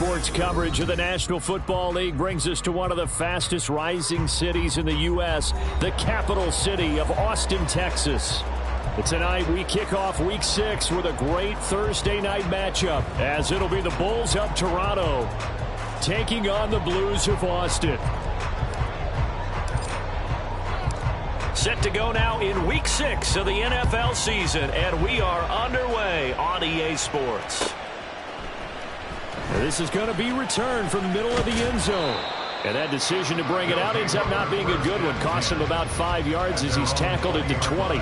Sports coverage of the National Football League brings us to one of the fastest rising cities in the U.S., the capital city of Austin, Texas. Tonight, we kick off Week 6 with a great Thursday night matchup, as it'll be the Bulls of Toronto taking on the Blues of Austin. Set to go now in Week 6 of the NFL season, and we are underway on EA Sports. This is going to be returned from the middle of the end zone. And that decision to bring it out ends up not being a good one. Cost him about 5 yards as he's tackled at the 20.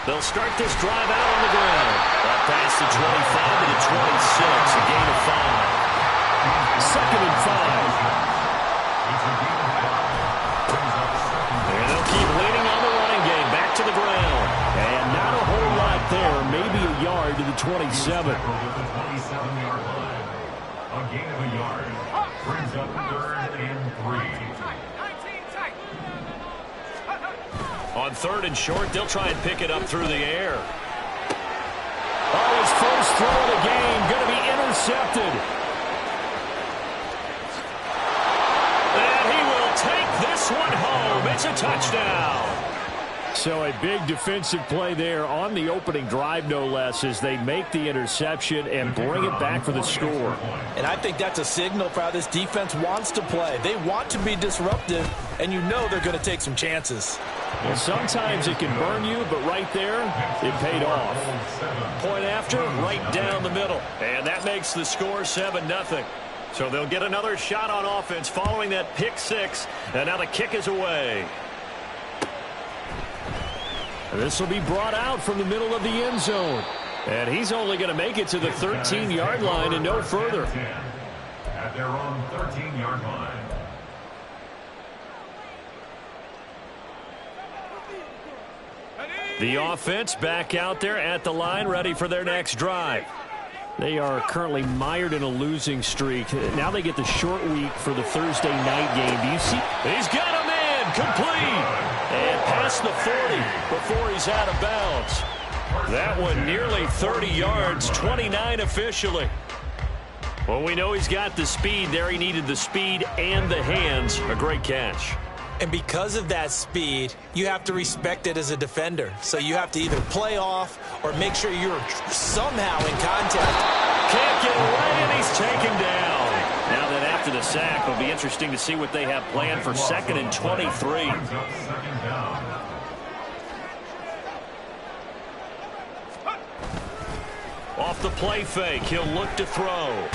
They'll start this drive out on the ground. Up past the 25 to the 26, a gain of 5. Second and 5. And they'll keep leaning on the running game. Back to the ground. And not a whole lot there. Maybe a yard to the 27. A gain of a yard. Brings up 3rd and 3. On 3rd and short, they'll try and pick it up through the air. Oh, his first throw of the game going to be intercepted. And he will take this one home. It's a touchdown. So a big defensive play there on the opening drive, no less, as they make the interception and bring it back for the score. And I think that's a signal for how this defense wants to play. They want to be disruptive, and you know they're going to take some chances. Well, sometimes it can burn you, but right there, it paid off. Point after, right down the middle. And that makes the score 7-0. So they'll get another shot on offense following that pick 6. And now the kick is away. And this will be brought out from the middle of the end zone. And he's only going to make it to the 13-yard line and no further. At their own 13-yard line. The offense back out there at the line, ready for their next drive. They are currently mired in a losing streak. Now they get the short week for the Thursday night game. Do you see? He's got him in, complete. And past the 40 before he's out of bounds. That one nearly 30 yards, 29 officially. Well, we know he's got the speed there. He needed the speed and the hands. A great catch. And because of that speed, you have to respect it as a defender. So you have to either play off or make sure you're somehow in contact. Can't get away, and he's taken down. Now that after the sack, it'll be interesting to see what they have planned for 2nd and 23. Off the play fake, he'll look to throw.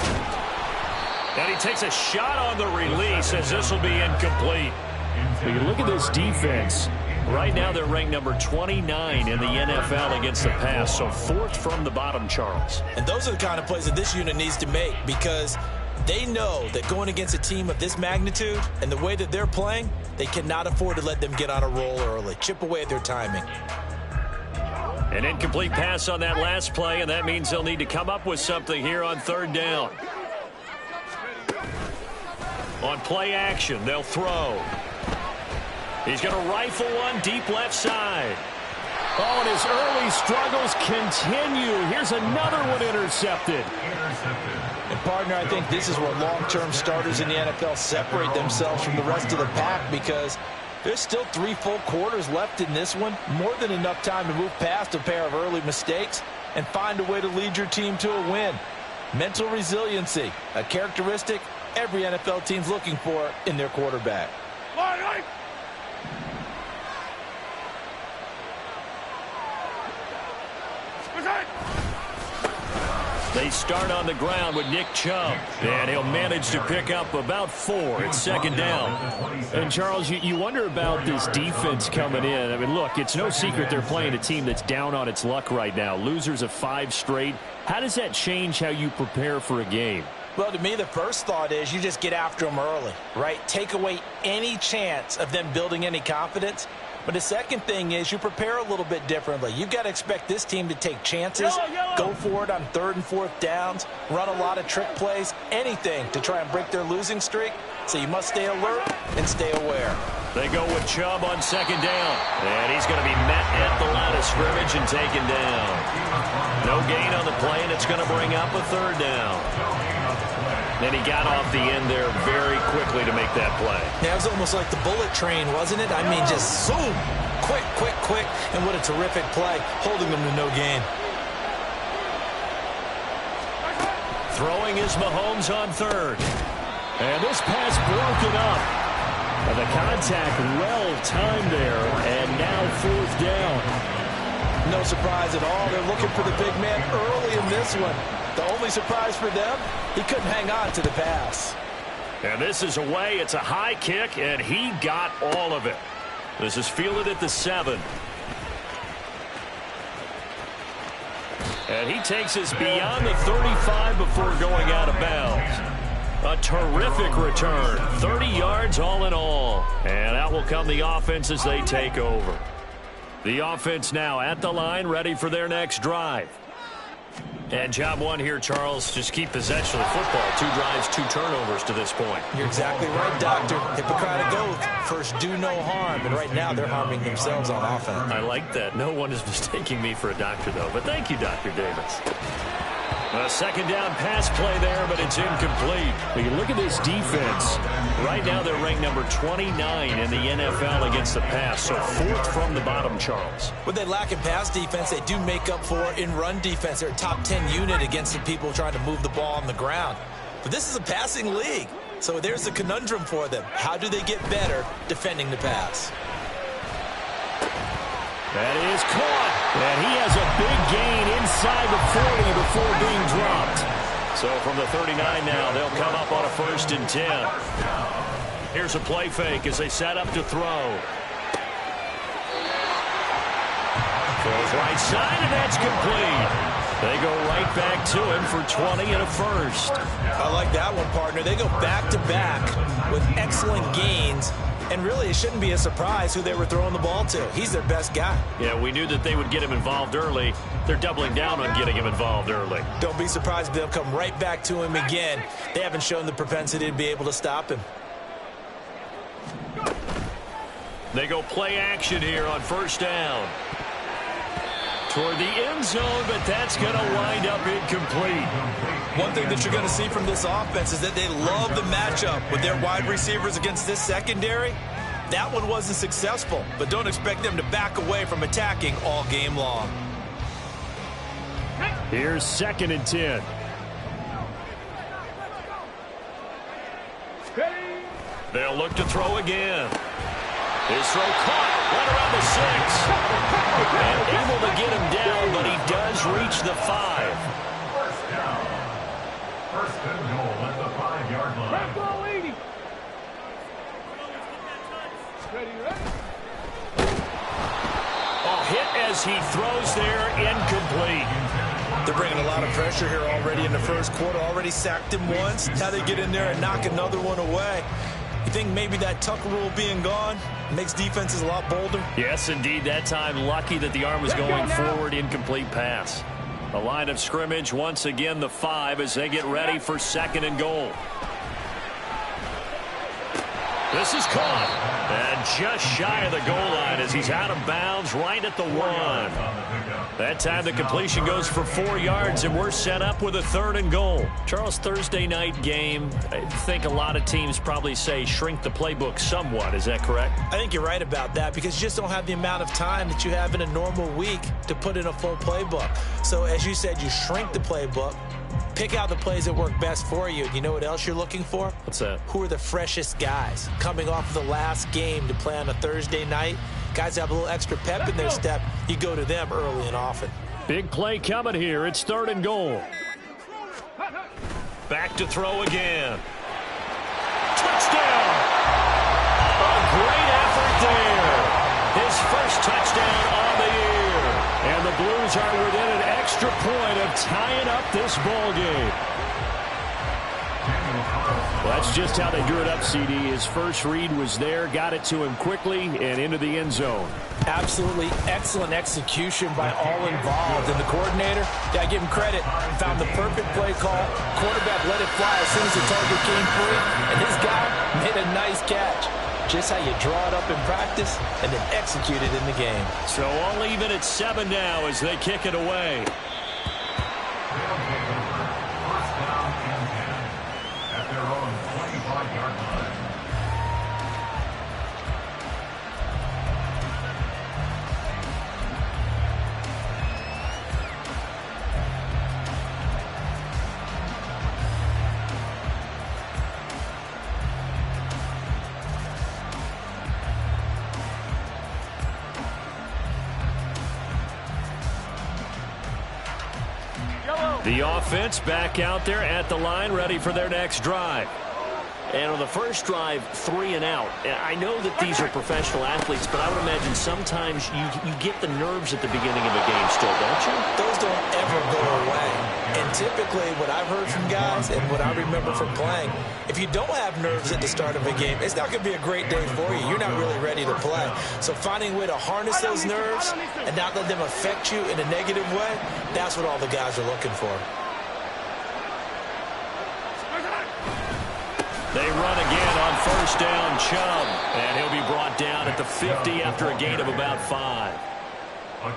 And he takes a shot on the release as this will be incomplete. But you look at this defense. Right now they're ranked number 29 in the NFL against the pass, so 4th from the bottom, Charles. And those are the kind of plays that this unit needs to make, because they know that going against a team of this magnitude and the way that they're playing, they cannot afford to let them get on a roll early. Chip away at their timing. An incomplete pass on that last play, and that means they'll need to come up with something here on 3rd down. On play action, they'll throw. He's going to rifle one deep left side. Oh, and his early struggles continue. Here's another one intercepted. And, partner, I think this is where long-term starters in the NFL separate themselves from the rest of the pack, because there's still 3 full quarters left in this one. More than enough time to move past a pair of early mistakes and find a way to lead your team to a win. Mental resiliency, a characteristic every NFL team's looking for in their quarterback. They start on the ground with Nick Chubb, and he'll manage to pick up about 4. It's 2nd down. And, Charles, you wonder about this defense coming in. I mean, look, it's no secret they're playing a team that's down on its luck right now. Losers of 5 straight. How does that change how you prepare for a game? Well, to me, the first thought is you just get after them early, right? Take away any chance of them building any confidence. But the second thing is you prepare a little bit differently. You've got to expect this team to take chances, go for it on 3rd and 4th downs, run a lot of trick plays, anything to try and break their losing streak. So you must stay alert and stay aware. They go with Chubb on second down. And he's going to be met at the line of scrimmage and taken down. No gain on the play, and it's going to bring up a third down. And he got off the end there very quickly to make that play. Yeah, it was almost like the bullet train, wasn't it? I mean, just zoom. Quick, quick, quick. And what a terrific play, holding them to no gain. Throwing is Mahomes on third. And this pass broken up. And the contact well-timed there, and now fourth down. No surprise at all. They're looking for the big man early in this one. The only surprise for them, he couldn't hang on to the pass. And this is away. It's a high kick, and he got all of it. This is fielded at the 7. And he takes us beyond the 35 before going out of bounds. A terrific return. 30 yards all in all. And out will come the offense as they take over. The offense now at the line, ready for their next drive. And job one here, Charles, just keep possession of the football. 2 drives, 2 turnovers to this point. You're exactly right, Doctor. Hippocratic oath. First, do no harm. And right now, they're harming themselves on offense. I like that. No one is mistaking me for a doctor, though. But thank you, Dr. Davis. A second down pass play there, but it's incomplete. When you look at this defense, right now they're ranked number 29 in the NFL against the pass, so 4th from the bottom, Charles. When they lack in pass defense, they do make up for in run defense. They're a top 10 unit against the people trying to move the ball on the ground. But this is a passing league, so there's a conundrum for them. How do they get better defending the pass? That is caught, and he has a big gain inside the 40 before being dropped. So from the 39 now, they'll come up on a 1st and 10. Here's a play fake as they set up to throw. Throws right side, and that's complete. They go right back to him for 20 and a 1st. I like that one, partner. They go back-to-back with excellent gains. And really, it shouldn't be a surprise who they were throwing the ball to. He's their best guy. Yeah, we knew that they would get him involved early. They're doubling down on getting him involved early. Don't be surprised if they'll come right back to him again. They haven't shown the propensity to be able to stop him. They go play action here on 1st down. Toward the end zone, but that's going to wind up incomplete. One thing that you're going to see from this offense is that they love the matchup with their wide receivers against this secondary. That one wasn't successful, but don't expect them to back away from attacking all game long. Here's 2nd and 10. They'll look to throw again. His throw caught right around the 6. And able to get him down, but he does reach the 5. 1st down. 1st and goal at the 5-yard line. A hit as he throws there, incomplete. They're bringing a lot of pressure here already in the 1st quarter. Already sacked him once. Now they get in there and knock another one away. You think maybe that tuck rule being gone makes defenses a lot bolder? Yes, indeed. That time, lucky that the arm was going forward. Incomplete pass. The line of scrimmage, once again, the 5 as they get ready for 2nd and goal. This is caught. And just shy of the goal line as he's out of bounds right at the 1. That time the completion goes for 4 yards, and we're set up with a 3rd and goal. Charles, Thursday night game, I think a lot of teams probably say shrink the playbook somewhat. Is that correct? I think you're right about that because you just don't have the amount of time that you have in a normal week to put in a full playbook. So as you said, you shrink the playbook. Pick out the plays that work best for you. You know what else you're looking for? What's that? Who are the freshest guys coming off of the last game to play on a Thursday night? Guys have a little extra pep in their step. You go to them early and often. Big play coming here. It's 3rd and goal. Back to throw again. Touchdown! A great effort there. His first touchdown on the year. And the Blues are within an extra point of tying up this ball game. Well, that's just how they drew it up, CD. His first read was there, got it to him quickly, and into the end zone. Absolutely excellent execution by all involved. And the coordinator, I give him credit, found the perfect play call. Quarterback let it fly as soon as the target came free. And this guy nice catch. Just how you draw it up in practice and then execute it in the game. So all even at 7 now as they kick it away. They'll take over. First down and 10 at their own 25-yard line. The offense back out there at the line, ready for their next drive. And on the first drive, 3 and out. I know that these are professional athletes, but I would imagine sometimes you get the nerves at the beginning of a game still, don't you? Those don't ever go away. And typically what I've heard from guys and what I remember from playing, if you don't have nerves at the start of a game, it's not going to be a great day for you. You're not really ready to play. So finding a way to harness those nerves and not let them affect you in a negative way, that's what all the guys are looking for. They run again on first down, Chubb. And he'll be brought down at the 50 after a gain of about 5.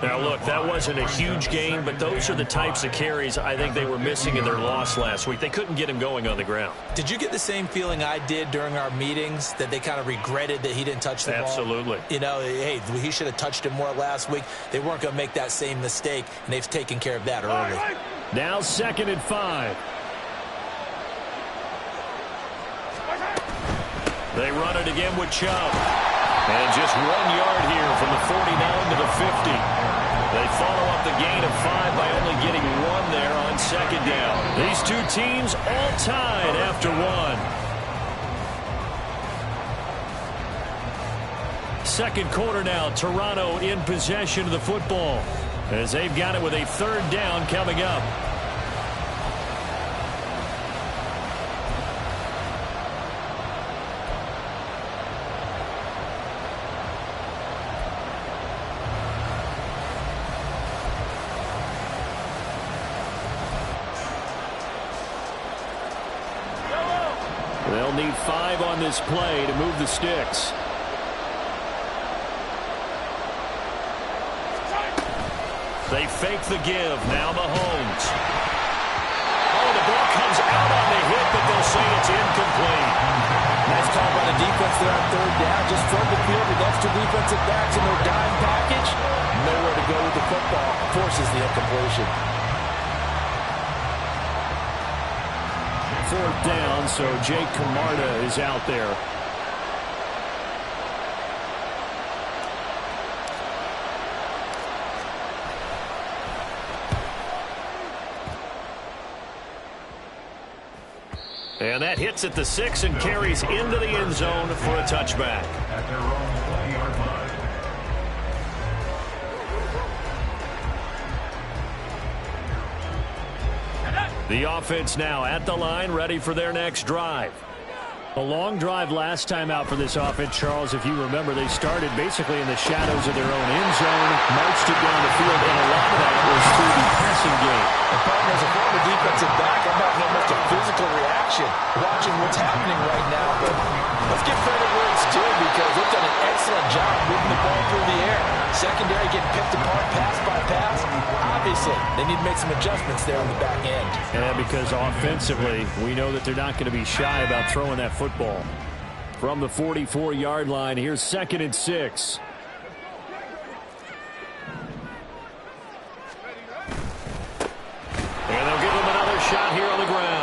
Now, look, that wasn't a huge gain, but those are the types of carries I think they were missing in their loss last week. They couldn't get him going on the ground. Did you get the same feeling I did during our meetings, that they kind of regretted that he didn't touch the ball? Absolutely. You know, hey, he should have touched it more last week. They weren't going to make that same mistake, and they've taken care of that early. Now 2nd and 5. They run it again with Chubb. And just 1 yard here from the 49 to the 50. They follow up the gain of 5 by only getting 1 there on 2nd down. These two teams all tied after 1. Second quarter now, Toronto in possession of the football as they've got it with a 3rd down coming up. They'll need 5 on this play to move the sticks. They fake the give. Now Mahomes. Oh, the ball comes out on the hit, but they'll say it's incomplete. Nice call by the defense there on 3rd down. Just flood the field with extra defensive backs in their dime package. Nowhere to go with the football. Forces the incompletion. 4th down, so Jake Camarda is out there. And that hits at the 6 and carries into the end zone for a touchback. At their own 20-yard line. The offense now at the line, ready for their next drive. A long drive last time out for this offense, Charles. If you remember, they started basically in the shadows of their own end zone, marched it down the field, and a lot of that was through the passing game. And partner, as a former defensive back, I'm having almost a physical reaction watching what's happening right now. But let's give credit where it's due, because they've done an excellent job moving the ball through the air. Secondary getting picked apart pass by pass. Obviously, they need to make some adjustmts there on the back end. Yeah, because offensively, we know that they're not going to be shy about throwing that football. From the 44-yard line, here's 2nd and 6. And they'll give them another shot here on the ground.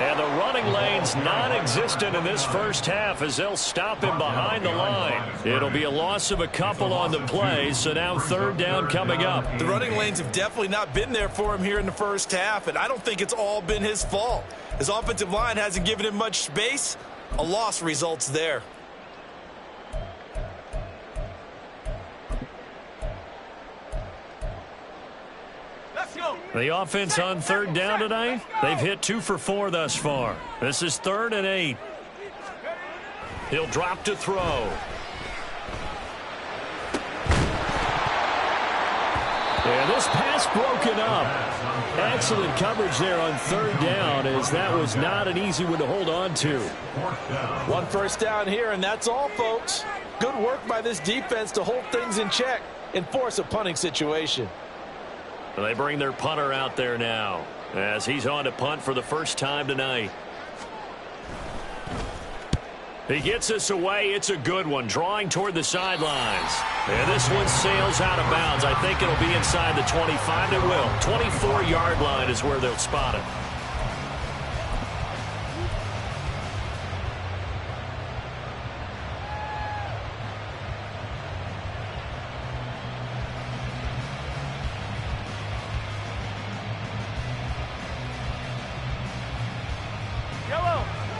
And the running lane's non-existent in this first half as they'll stop him behind the line. It'll be a loss of a couple on the play, so now 3rd down coming up. The running lanes have definitely not been there for him here in the first half, and I don't think it's all been his fault. His offensive line hasn't given him much space. A loss results there. The offense on 3rd down tonight, they've hit 2 for 4 thus far. This is 3rd and 8. He'll drop to throw. And this pass broken up. Excellent coverage there on third down, as that was not an easy one to hold on to. One first down here, and that's all, folks. Good work by this defense to hold things in check and force a punting situation. They bring their punter out there now as he's on to punt for the first time tonight. He gets us away. It's a good one, drawing toward the sidelines. And this one sails out of bounds. I think it'll be inside the 25. It will. 24-yard line is where they'll spot it.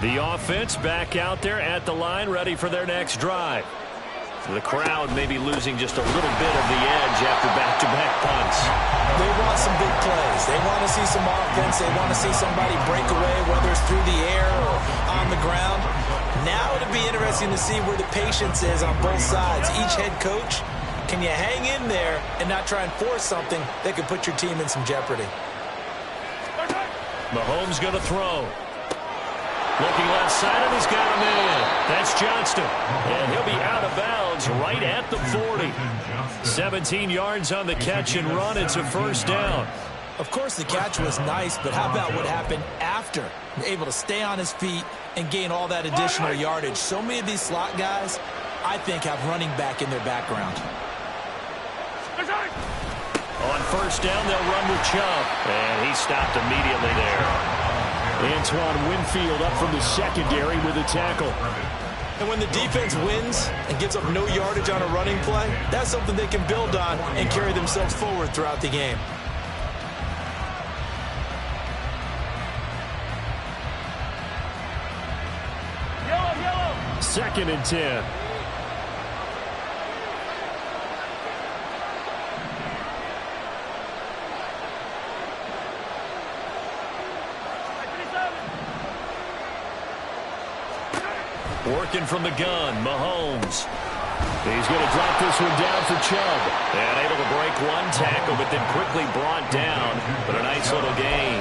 The offense back out there at the line, ready for their next drive. The crowd may be losing just a little bit of the edge after back-to-back punts. They want some big plays. They want to see some offense. They want to see somebody break away, whether it's through the air or on the ground. Now it'll be interesting to see where the patience is on both sides. Each head coach, can you hang in there and not try and force something that could put your team in some jeopardy? Mahomes going to throw. Looking left side, and he's got him in. That's Johnston. And he'll be out of bounds right at the 40. 17 yards on the catch and run. It's a first down. Of course, the catch was nice, but how about what happened after? Able to stay on his feet and gain all that additional yardage. So many of these slot guys, I think, have running back in their background. On first down, they'll run with Chubb. And he stopped immediately there. Antoine Winfield up from the secondary with a tackle. And when the defense wins and gives up no yardage on a running play, that's something they can build on and carry themselves forward throughout the game. Second and 10. Working from the gun, Mahomes. He's going to drop this one down for Chubb. And able to break one tackle, but then quickly brought down. But a nice little gain.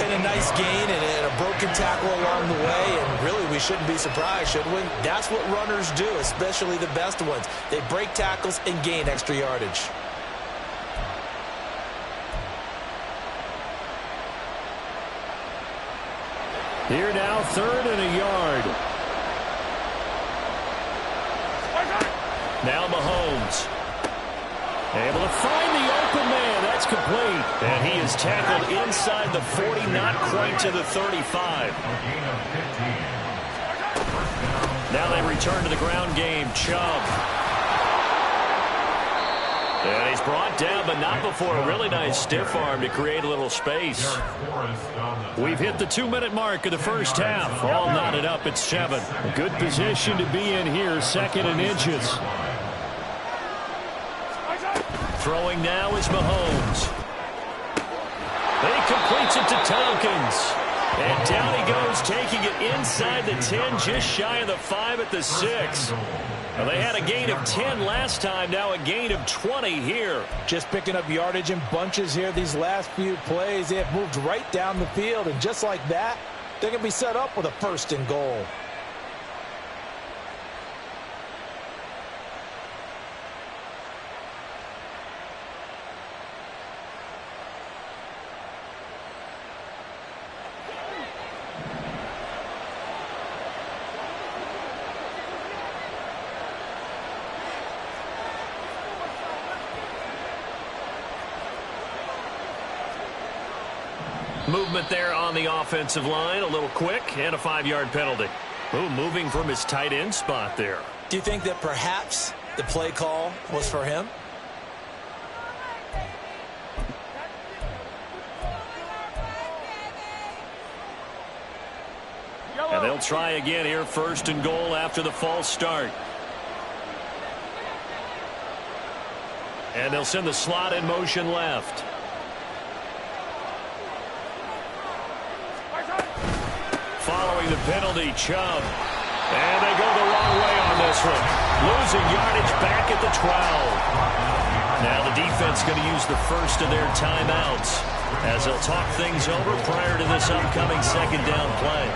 And a nice gain and a broken tackle along the way. And really, we shouldn't be surprised, should we? That's what runners do, especially the best ones. They break tackles and gain extra yardage. Here now, third and a yard. Now Mahomes. Able to find the open man. That's complete. And he is tackled inside the 40, not quite to the 35. Now they return to the ground game. Chubb. And he's brought down, but not before a really nice stiff arm to create a little space. We've hit the 2-minute mark of the first half. All knotted up at 7. A good position to be in here, second and inches. Throwing now is Mahomes. He completes it to Tompkins. And down he goes, taking it inside the 10, just shy of the 5 at the 6. Well, they had a gain of 10 last time, now a gain of 20 here. Just picking up yardage in bunches here these last few plays. They have moved right down the field, and just like that, they're going to be set up with a first and goal. Movement there on the offensive line, a little quick, and a 5-yard penalty. Ooh, moving from his tight end spot there. Do you think that perhaps the play call was for him? And they'll try again here, first and goal after the false start. And they'll send the slot in motion left. Following the penalty, Chubb. And they go the wrong way on this one. Losing yardage back at the 12. Now the defense going to use the first of their timeouts as they'll talk things over prior to this upcoming second down play.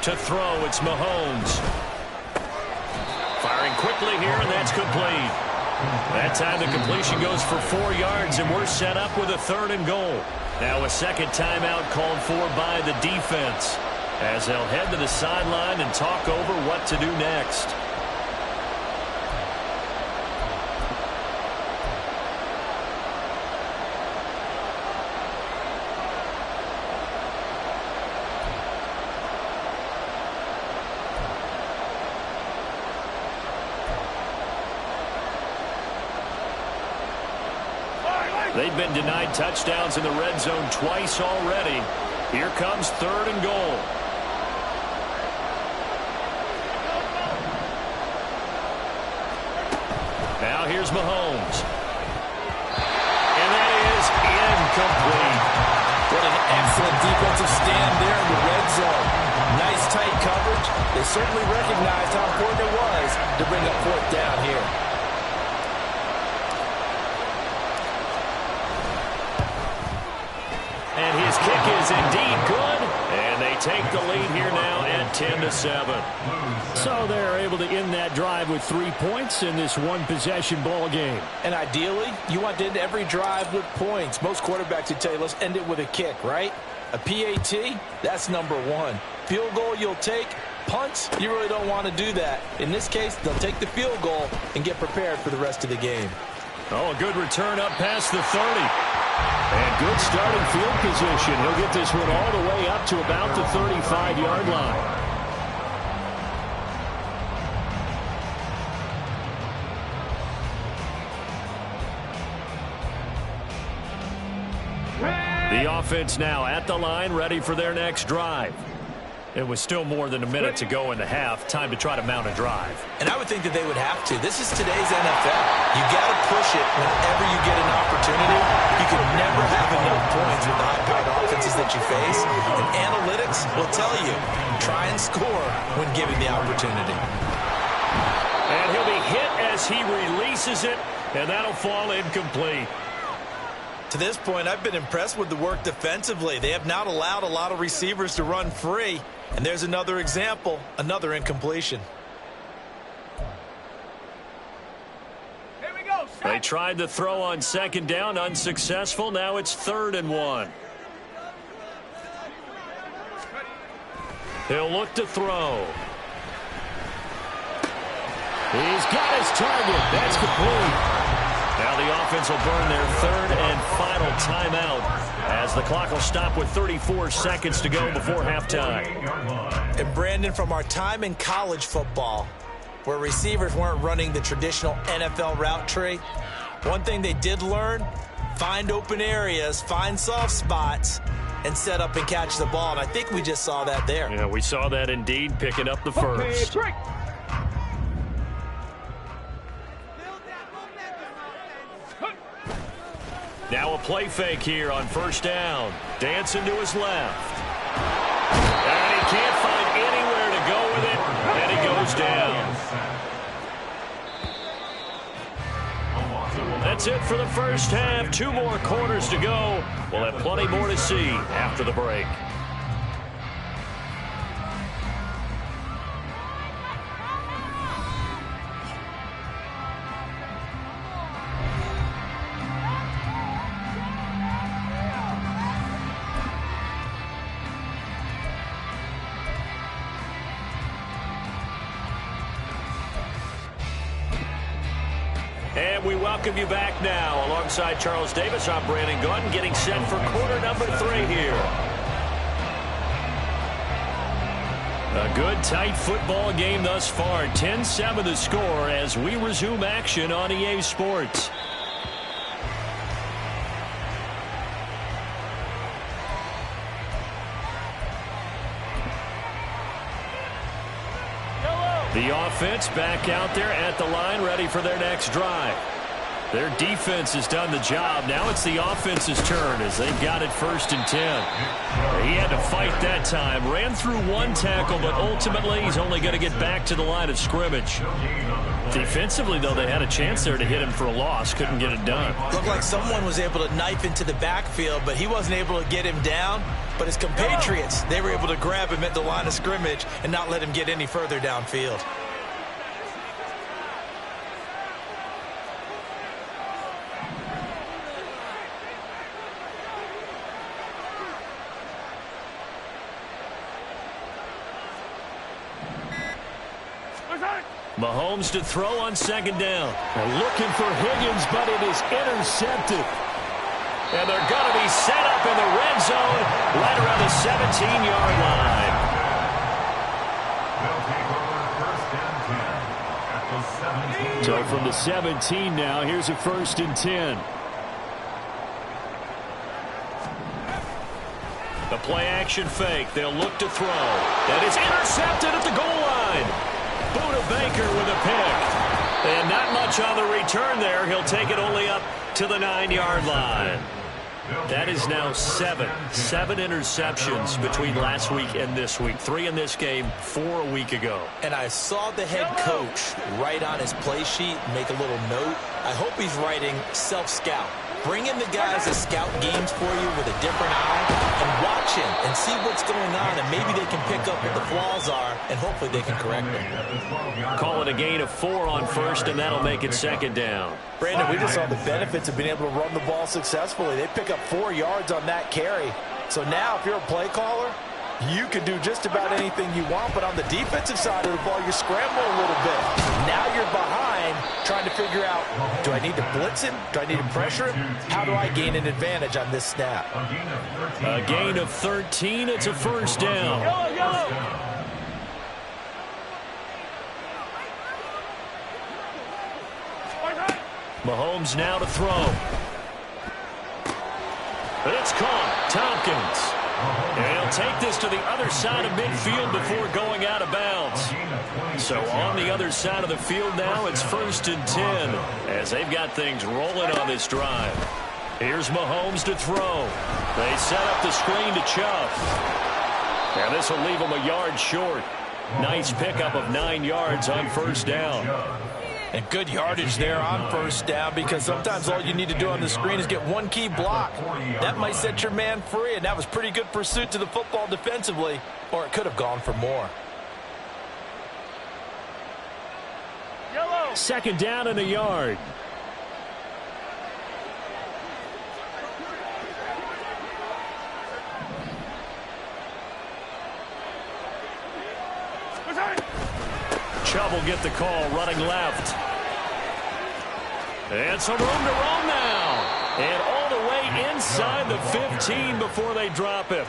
To throw, it's Mahomes. Firing quickly here, and that's complete. That time the completion goes for 4 yards, and we're set up with a 3rd and goal. Now a second timeout called for by the defense as they'll head to the sideline and talk over what to do next. They've been denied touchdowns in the red zone twice already. Here comes 3rd and goal. Now here's Mahomes. And that is incomplete. What an excellent defensive stand there in the red zone. Nice tight coverage. They certainly recognized how important it was to bring up 4th down here. And his kick is indeed good. And they take the lead here now at 10-7. So they're able to end that drive with 3 points in this one-possession ball game. And ideally, you want to end every drive with points. Most quarterbacks would tell you, let's end it with a kick, right? A PAT, that's number 1. Field goal you'll take. Punts, you really don't want to do that. In this case, they'll take the field goal and get prepared for the rest of the game. Oh, a good return up past the 30. And good starting field position. He'll get this one all the way up to about the 35-yard line. The offense now at the line, ready for their next drive. It was still more than a minute to go in the half. Time to try to mount a drive. And I would think that they would have to. This is today's NFL. You got to push it whenever you get an opportunity. You can never have enough points with the high-powered offenses that you face. And analytics will tell you, try and score when given the opportunity. And he'll be hit as he releases it, and that'll fall incomplete. To this point, I've been impressed with the work defensively. They have not allowed a lot of receivers to run free. And there's another example, another incompletion. Here we go. They tried the throw on second down, unsuccessful. Now it's 3rd and 1. He'll look to throw. He's got his target. That's complete. Now the offense will burn their 3rd and final timeout as the clock will stop with 34 seconds to go before halftime. And Brandon, from our time in college football, where receivers weren't running the traditional NFL route tree, one thing they did learn, find open areas, find soft spots, and set up and catch the ball. And I think we just saw that there. Yeah, we saw that indeed, picking up the first. Now a play fake here on 1st down. Dancing to his left. And he can't find anywhere to go with it. And he goes down. That's it for the first half. 2 more quarters to go. We'll have plenty more to see after the break. And we welcome you back now. Alongside Charles Davis, I'm Brandon Gunn, getting set for quarter number 3 here. A good, tight football game thus far. 10-7 the score as we resume action on EA Sports. The offense back out there at the line, ready for their next drive. Their defense has done the job. Now it's the offense's turn as they've got it 1st and 10. He had to fight that time. Ran through one tackle, but ultimately he's only going to get back to the line of scrimmage. Defensively, though, they had a chance there to hit him for a loss. Couldn't get it done. Looked like someone was able to knife into the backfield, but he wasn't able to get him down. But his compatriots, they were able to grab him at the line of scrimmage and not let him get any further downfield. Mahomes to throw on 2nd down. They're looking for Higgins, but it is intercepted. And they're going to be set up in the red zone right around the 17-yard line. They'll take over 1st and 10 at the 17. So from the 17 now, here's a 1st and 10. The play-action fake. They'll look to throw. That is intercepted at the goal line. Buda Baker with a pick. And not much on the return there. He'll take it only up to the 9-yard line. That is now 7 interceptions between last week and this week. 3 in this game, 4 a week ago. And I saw the head coach write on his play sheet, make a little note. I hope he's writing self-scout. Bring in the guys that scout games for you with a different eye and watch him and see what's going on, and maybe they can pick up what the flaws are, and hopefully they can correct them. Call it a gain of 4 on 1st, and that'll make it 2nd down. Brandon, we just saw the benefits of being able to run the ball successfully. They pick up 4 yards on that carry. So now if you're a play caller, you can do just about anything you want, but on the defensive side of the ball, you scramble a little bit. Now you're behind, trying to figure out, do I need to blitz him? Do I need to pressure him? How do I gain an advantage on this snap? A gain of 13. It's a 1st down. Mahomes now to throw. It's caught. Tompkins. And he'll take this to the other side of midfield before going out of bounds. So on the other side of the field now, it's 1st and 10 as they've got things rolling on this drive. Here's Mahomes to throw. They set up the screen to Chubb. And this will leave him a yard short. Nice pickup of 9 yards on 1st down. And good yardage there on 1st down, because sometimes all you need to do on the screen is get one key block. That might set your man free, and that was pretty good pursuit to the football defensively, or it could have gone for more. 2nd down and a yard. Chubb will get the call, running left. And some room to roam now. And all the way inside the 15 before they drop him.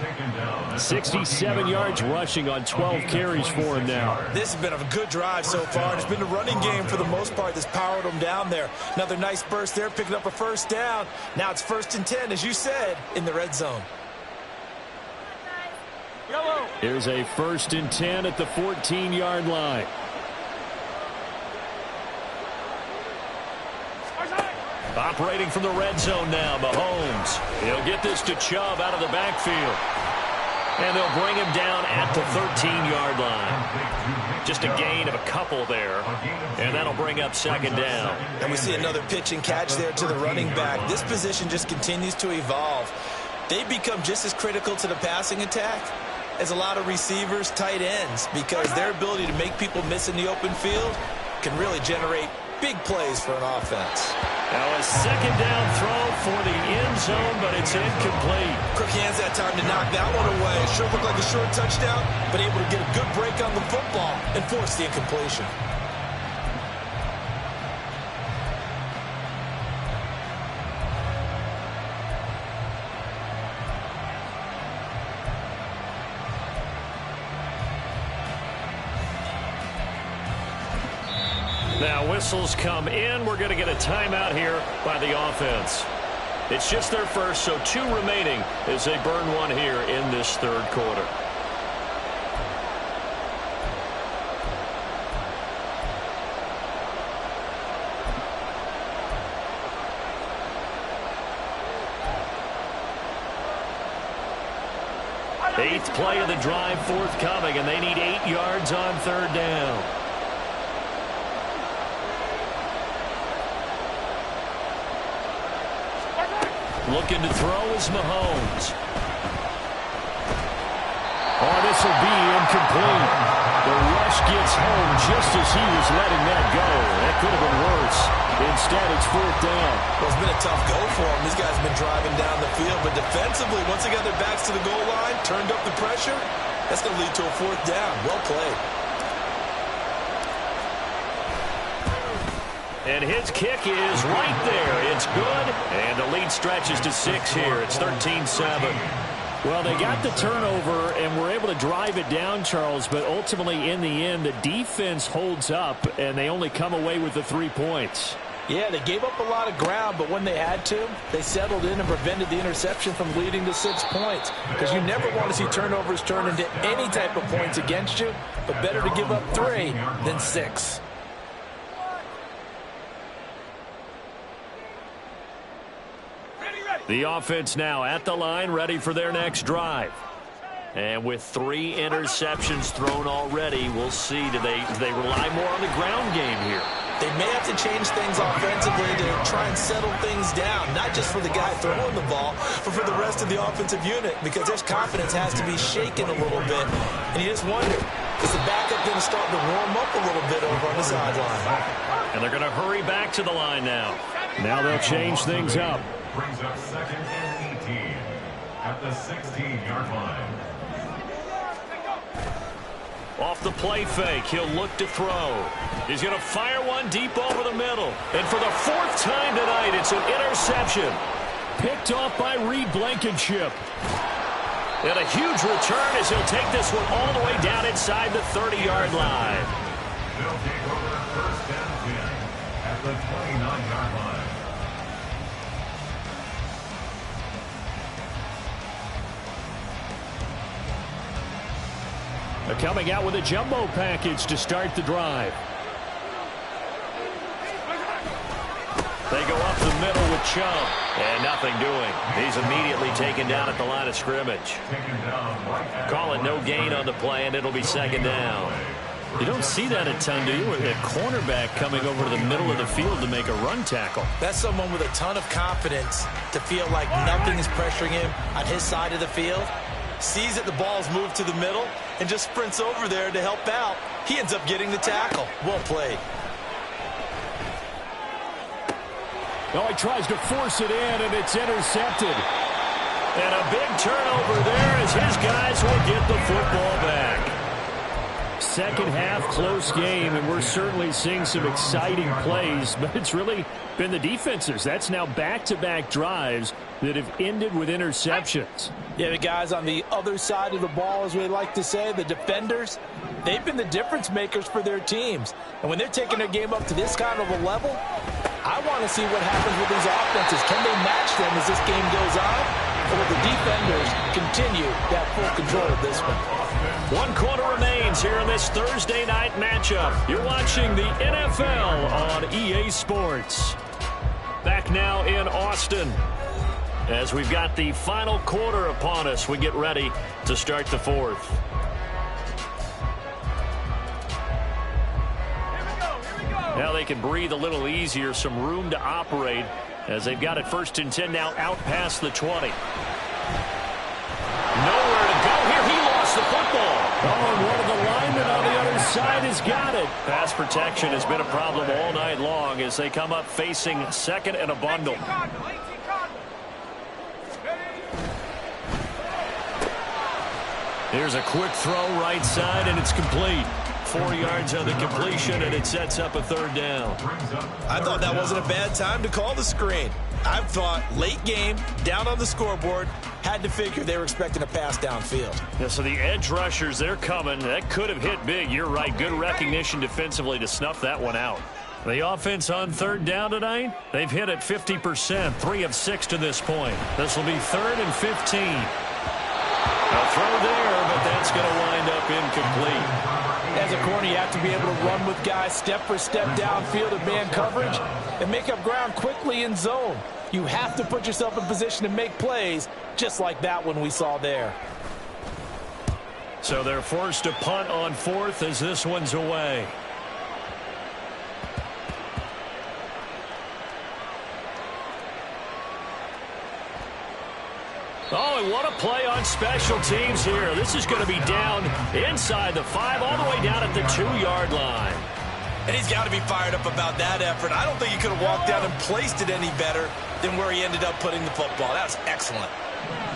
67 yards rushing on 12 carries for him now. This has been a good drive so far. It's been a running game for the most part that's powered them down there. Another nice burst there, picking up a 1st down. Now it's 1st and 10, as you said, in the red zone. Here's a 1st and 10 at the 14-yard line. Operating from the red zone now, Mahomes. He'll get this to Chubb out of the backfield. And they'll bring him down at the 13-yard line. Just a gain of a couple there. And that'll bring up 2nd down. And we see another pitch and catch there to the running back. This position just continues to evolve. They become just as critical to the passing attack as a lot of receivers, tight ends, because their ability to make people miss in the open field can really generate big plays for an offense. Now a 2nd down throw for the end zone, but it's incomplete. Quick hands that time to knock that one away. It sure looked like a short touchdown, but able to get a good break on the football and force the incompletion. Now whistles come in. We're going to get a timeout here by the offense. It's just their first, so 2 remaining as they burn one here in this 3rd quarter. 8th play of the drive forthcoming, and they need 8 yards on 3rd down. Looking to throw is Mahomes. Oh, this will be incomplete. The rush gets home just as he was letting that go. That could have been worse. Instead, it's 4th down. Well, it's been a tough go for him. These guys have been driving down the field. But defensively, once they got their backs to the goal line, turned up the pressure, that's going to lead to a 4th down. Well played. And his kick is right there. It's good. And the lead stretches to 6 here. It's 13-7. Well, they got the turnover and were able to drive it down, Charles, but ultimately in the end, the defense holds up, and they only come away with the 3 points. Yeah, they gave up a lot of ground, but when they had to, they settled in and prevented the interception from leading to 6 points. Because you never want to see turnovers turn into any type of points against you, but better to give up 3 than 6. The offense now at the line, ready for their next drive. And with 3 interceptions thrown already, we'll see. Do they rely more on the ground game here? They may have to change things offensively to try and settle things down, not just for the guy throwing the ball, but for the rest of the offensive unit, because their confidence has to be shaken a little bit. And you just wonder, is the backup going to start to warm up a little bit over on the sideline? And they're going to hurry back to the line now. Now they'll change things up. Brings up 2nd and 18 at the 16-yard line. Off the play fake, he'll look to throw. He's going to fire one deep over the middle. And for the 4th time tonight, it's an interception. Picked off by Reed Blankenship. And a huge return as he'll take this one all the way down inside the 30-yard line. They'll take over 1st and 10 at the 29-yard line. Coming out with a jumbo package to start the drive. They go up the middle with Chubb. And nothing doing. He's immediately taken down at the line of scrimmage. Call it no gain on the play, and it'll be 2nd down. You don't see that a ton, do you? A cornerback coming over to the middle of the field to make a run tackle. That's someone with a ton of confidence to feel like nothing is pressuring him on his side of the field. Sees that the ball's moved to the middle and just sprints over there to help out. He ends up getting the tackle. Well played. Oh, he tries to force it in, and it's intercepted. And a big turnover there as his guys will get the football back. Second half, close game, and we're certainly seeing some exciting plays, but it's really been the defenses. That's now back-to-back drives that have ended with interceptions. Yeah, the guys on the other side of the ball, as we like to say, the defenders, they've been the difference makers for their teams. And when they're taking their game up to this kind of a level, I want to see what happens with these offenses. Can they match them as this game goes on? Or will the defenders continue to have full control of this one? 1 quarter remains here in this Thursday night matchup. You're watching the NFL on EA Sports. Back now in Austin. As we've got the final quarter upon us, we get ready to start the 4th. Now they can breathe a little easier, some room to operate as they've got it 1st and 10 now out past the 20. Nowhere to go here. He lost the football. Oh, and one of the linemen on the other side has got it. Pass protection has been a problem all night long as they come up facing 2nd and a bundle. Here's a quick throw right side, and it's complete. 4 yards on the completion, and it sets up a 3rd down. I thought that wasn't a bad time to call the screen. I thought late game, down on the scoreboard, had to figure they were expecting a pass downfield. Yeah, so the edge rushers, they're coming. That could have hit big. You're right. Good recognition defensively to snuff that one out. The offense on 3rd down tonight, they've hit at 50%, 3 of 6 to this point. This will be 3rd and 15. A throw there, but that's going to wind up incomplete. As a corner, you have to be able to run with guys step for step downfield in man coverage and make up ground quickly in zone. You have to put yourself in position to make plays just like that one we saw there. So they're forced to punt on fourth as this one's away. Oh, and what a play on special teams here. This is going to be down inside the 5, all the way down at the 2-yard line. And he's got to be fired up about that effort. I don't think he could have walked down and placed it any better than where he ended up putting the football. That was excellent.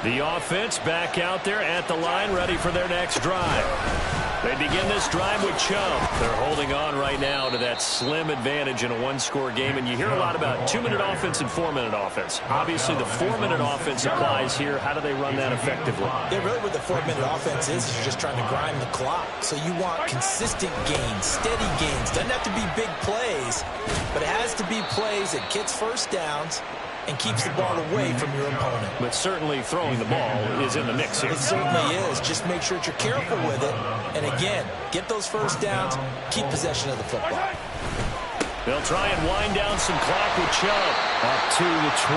The offense back out there at the line, ready for their next drive. They begin this drive with Chubb. They're holding on right now to that slim advantage in a one-score game, and you hear a lot about 2-minute offense and 4-minute offense. Obviously, the 4-minute offense applies here. How do they run that effectively? Yeah, really what the 4-minute offense is you're just trying to grind the clock. So you want consistent gains, steady gains. Doesn't have to be big plays, but it has to be plays that gets first downs and keeps the ball away from your opponent. But certainly throwing the ball is in the mix here. It certainly is. Just make sure that you're careful with it. And again, get those first downs, keep possession of the football. They'll try and wind down some clock with Chubb. Up to the 20.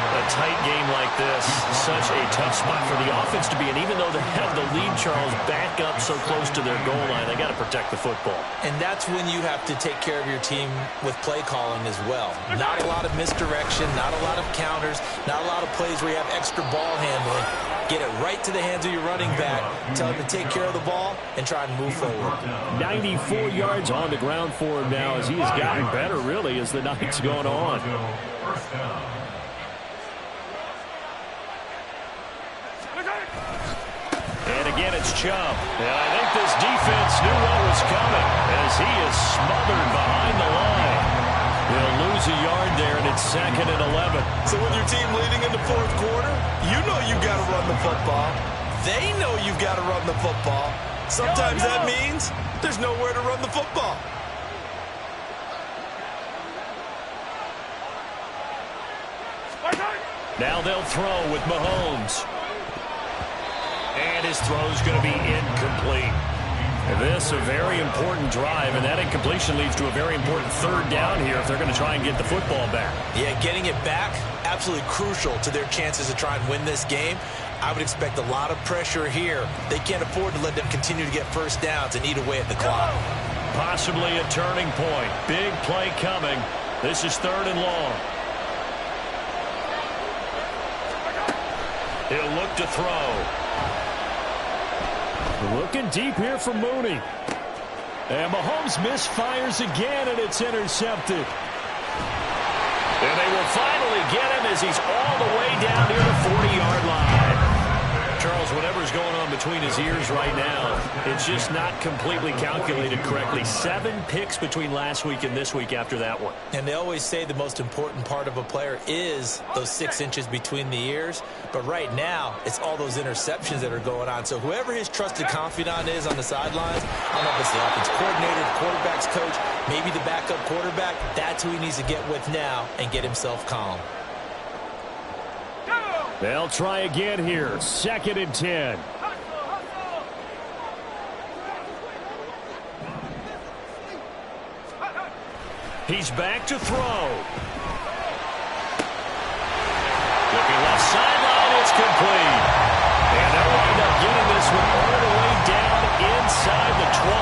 A tight game like this, such a tough spot for the offense to be in. Even though they have the lead, Charles, back up so close to their goal line, they got to protect the football. And that's when you have to take care of your team with play calling as well. Not a lot of misdirection, not a lot of counters, not a lot of plays where you have extra ball handling. Get it right to the hands of your running back, tell him to take care of the ball, and try and move forward. 94 yards on the ground for him now as he has gotten better, really, as the night's going on. First down. And again, it's Chubb. And I think this defense knew what was coming as he is smothered behind the line. They'll lose a yard there, and it's 2nd and 11. So with your team leading in the fourth quarter, you know you've got to run the football. They know you've got to run the football. Sometimes that means there's nowhere to run the football. Now they'll throw with Mahomes. And his throw's going to be incomplete. This a very important drive, and that incompletion leads to a very important 3rd down here if they're going to try and get the football back. Yeah, getting it back, absolutely crucial to their chances to try and win this game. I would expect a lot of pressure here. They can't afford to let them continue to get first downs and eat away at the clock. Possibly a turning point. Big play coming. This is 3rd and long. He'll look to throw. Looking deep here for Mooney. And Mahomes misfires again, and it's intercepted. And they will finally get him as he's all the way down near the 40-yard line. Charles, whatever's going on between his ears right now, it's just not completely calculated correctly. 7 picks between last week and this week after that one. And they always say the most important part of a player is those 6 inches between the ears. But right now, it's all those interceptions that are going on. So whoever his trusted confidant is on the sidelines, I don't know if it's the offense coordinator, the quarterback's coach, maybe the backup quarterback, that's who he needs to get with now and get himself calm. They'll try again here. 2nd and 10. He's back to throw. Looking left sideline, it's complete. And they'll wind up getting this one all the way down inside the 20.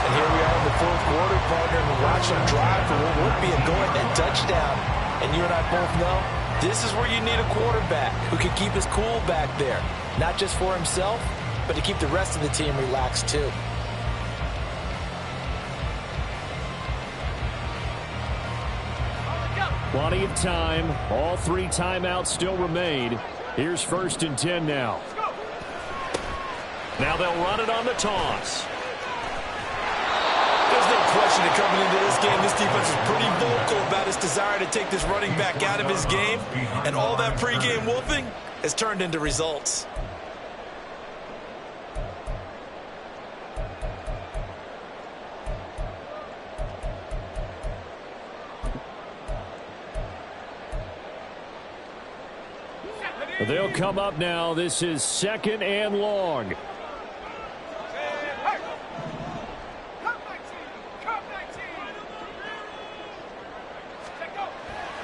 And here we are in the fourth quarter, partner, and watch them drive for what would be a go-ahead touchdown. And you and I both know this is where you need a quarterback who can keep his cool back there. Not just for himself, but to keep the rest of the team relaxed too. Plenty of time. All 3 timeouts still remain. Here's 1st and 10 now. Now they'll run it on the toss. There's no question that coming into this game, this defense is pretty vocal about its desire to take this running back out of his game. And all that pregame wolfing has turned into results. They'll come up now. This is 2nd and long.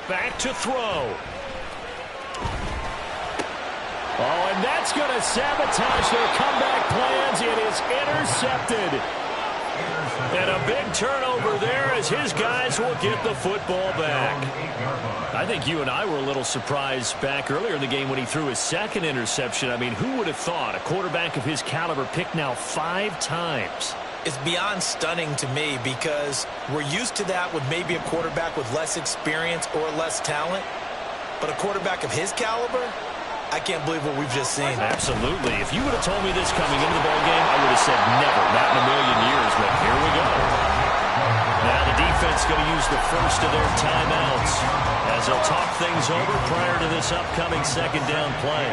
Back to throw. Oh, and that's going to sabotage their comeback plans. It is intercepted. And a big turnover there as his guys will get the football back. I think you and I were a little surprised back earlier in the game when he threw his second interception. I mean, who would have thought a quarterback of his caliber picked now 5 times? It's beyond stunning to me because we're used to that with maybe a quarterback with less experience or less talent. But a quarterback of his caliber, I can't believe what we've just seen. Absolutely. If you would have told me this coming into the ballgame, I would have said never, not in a million years, but here we go. Now the defense going to use the first of their timeouts as they'll talk things over prior to this upcoming second down play.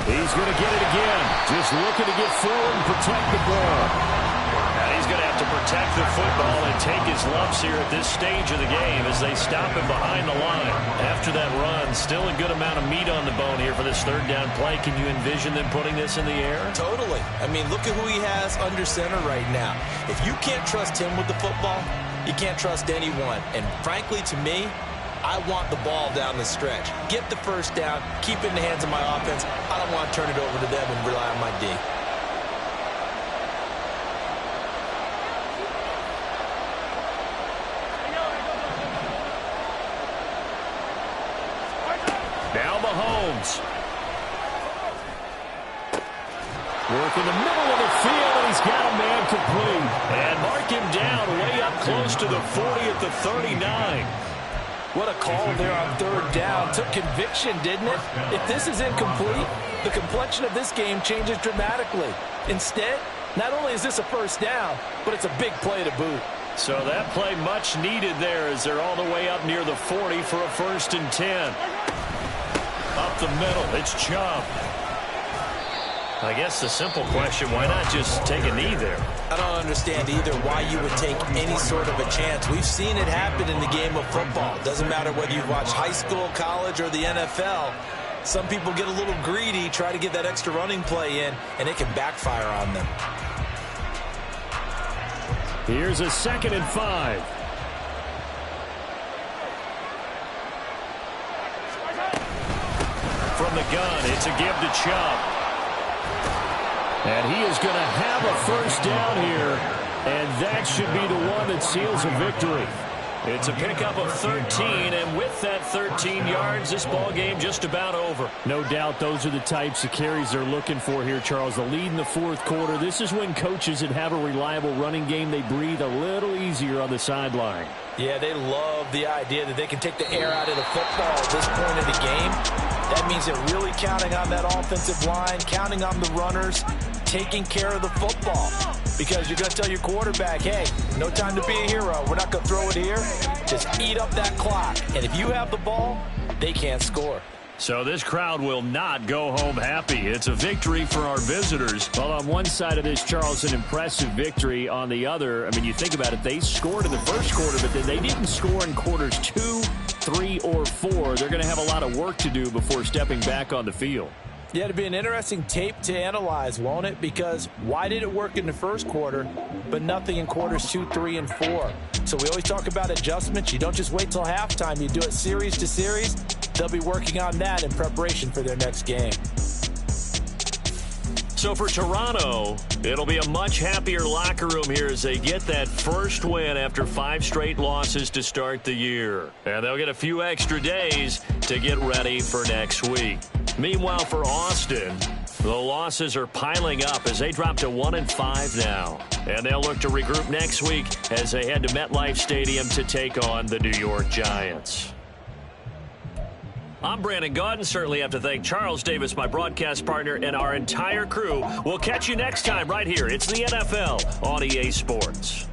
He's going to get it again. Just looking to get forward and protect the ball. And he's going to have to protect the football and take his lumps here at this stage of the game as they stop him behind the line. After that run, still a good amount of meat on the bone here for this third down play. Can you envision them putting this in the air? Totally. I mean, look at who he has under center right now. If you can't trust him with the football, you can't trust anyone. And frankly, to me, I want the ball down the stretch. Get the first down, keep it in the hands of my offense. I don't want to turn it over to them and rely on my D. Now Mahomes. Work in the middle of the field, and he's got a man complete. And mark him down way up close to the 40 at the 39. What a call there on third down. Took conviction, didn't it? If this is incomplete, the complexion of this game changes dramatically. Instead, not only is this a first down, but it's a big play to boot. So that play much needed there as they're all the way up near the 40 for a 1st and 10. Up the middle, it's Chubb. I guess the simple question, why not just take a knee there? I don't understand either why you would take any sort of a chance. We've seen it happen in the game of football. Doesn't matter whether you watch high school, college, or the NFL. Some people get a little greedy, try to get that extra running play in, and it can backfire on them. Here's a 2nd and 5. From the gun, it's a give to Chubb. And he is going to have a first down here, and that should be the one that seals a victory. It's a pickup of 13, and with that 13 yards, this ball game just about over. No doubt those are the types of carries they're looking for here, Charles. The lead in the 4th quarter. This is when coaches that have a reliable running game, they breathe a little easier on the sideline. Yeah, they love the idea that they can take the air out of the football at this point in the game. That means they're really counting on that offensive line, counting on the runners, taking care of the football. Because you're going to tell your quarterback, hey, no time to be a hero. We're not going to throw it here. Just eat up that clock. And if you have the ball, they can't score. So this crowd will not go home happy. It's a victory for our visitors. Well, on one side of this, Charles, an impressive victory. On the other, I mean, you think about it, they scored in the first quarter, but then they didn't score in quarters 2, 3, or 4. They're going to have a lot of work to do before stepping back on the field. Yeah, it'll be an interesting tape to analyze, won't it? Because why did it work in the first quarter, but nothing in quarters 2, 3, and 4? So we always talk about adjustments. You don't just wait till halftime. You do it series to series. They'll be working on that in preparation for their next game. So for Toronto, it'll be a much happier locker room here as they get that first win after 5 straight losses to start the year. And they'll get a few extra days to get ready for next week. Meanwhile, for Austin, the losses are piling up as they drop to 1-5 now. And they'll look to regroup next week as they head to MetLife Stadium to take on the New York Giants. I'm Brandon Gaudin. Certainly have to thank Charles Davis, my broadcast partner, and our entire crew. We'll catch you next time right here. It's the NFL on EA Sports.